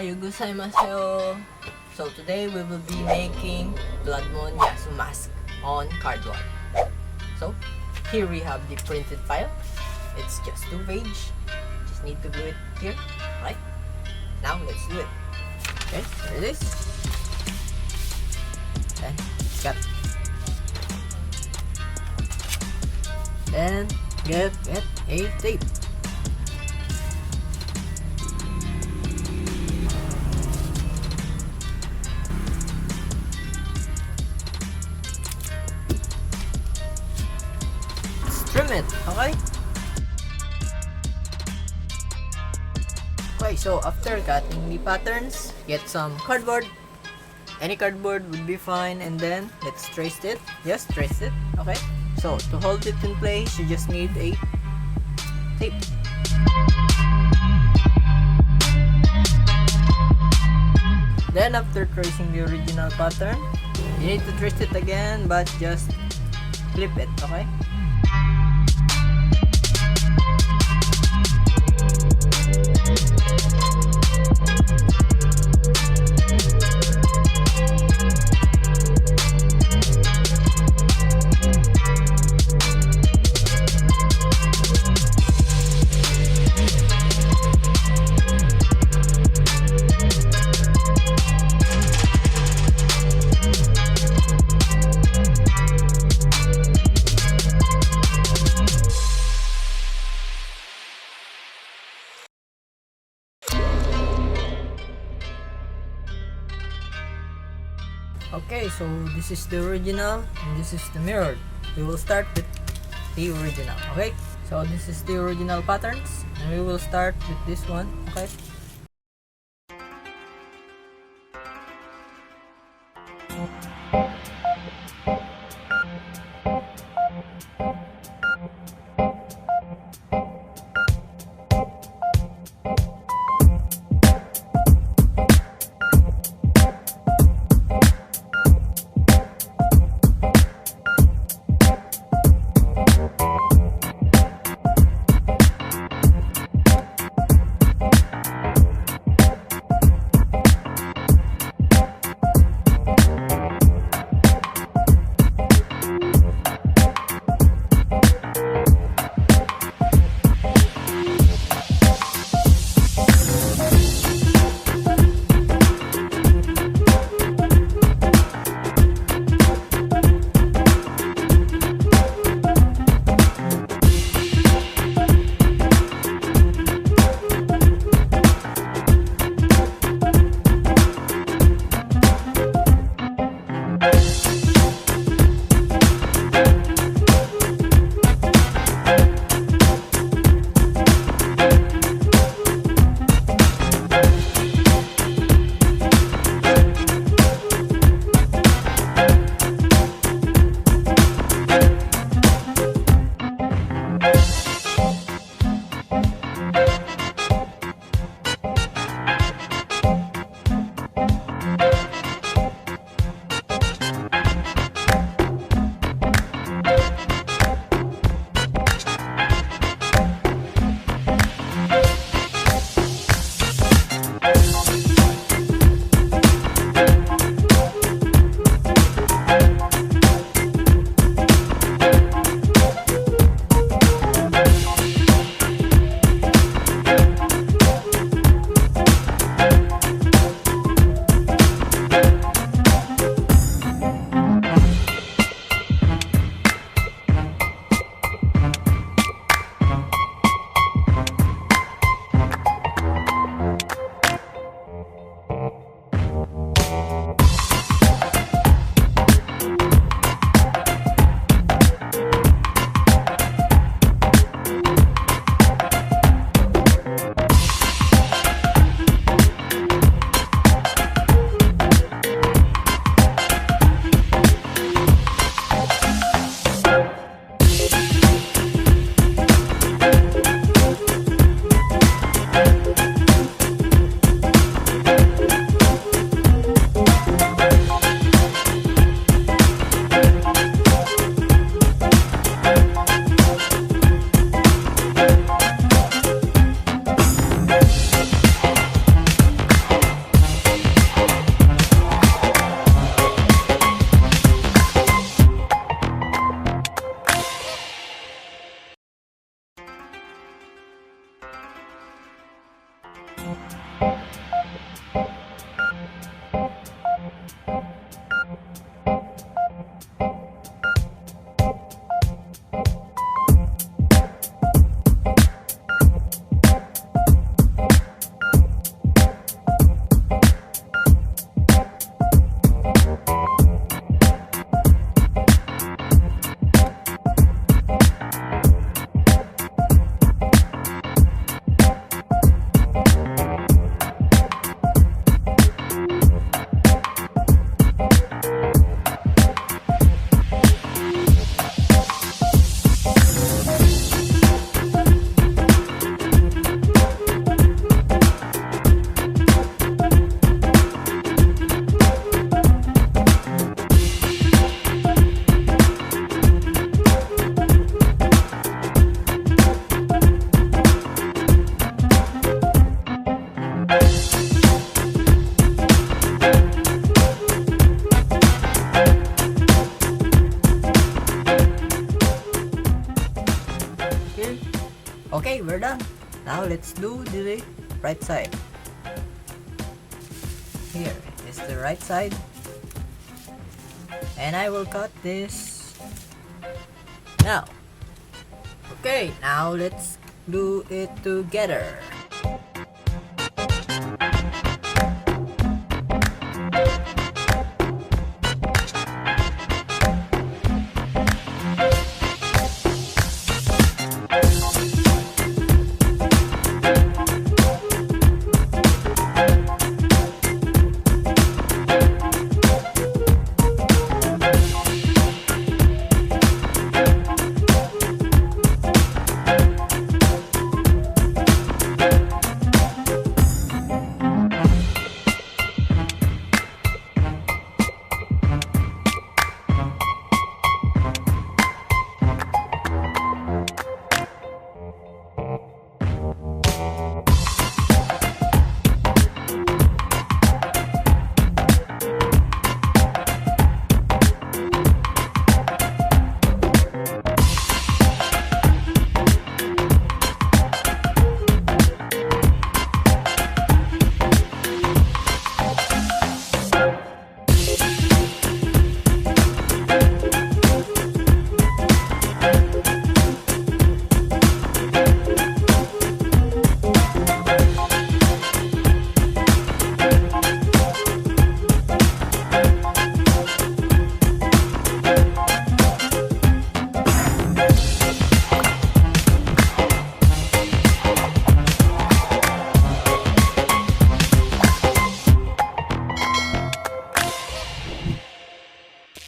Ohayo gozaimasu. So today we will be making Blood Moon Yasuo mask on cardboard. So here we have the printed file. It's just 2 pages. Just need to glue it here, right? Now let's do it. Okay, there it is. And it's got. And get a tape. Trim it, okay? Okay, so after cutting the patterns, get some cardboard. Any cardboard would be fine, and then let's trace it. Just trace it, okay? So to hold it in place, you just need a tape. Then after tracing the original pattern, you need to trace it again, but just flip it, okay? Okay, so this is the original and this is the mirrored. We will start with the original, okay? So this is the original patterns and we will start with this one, okay? Okay, we're done. Now let's do the right side. Here is the right side. And I will cut this now. Okay, now let's do it together.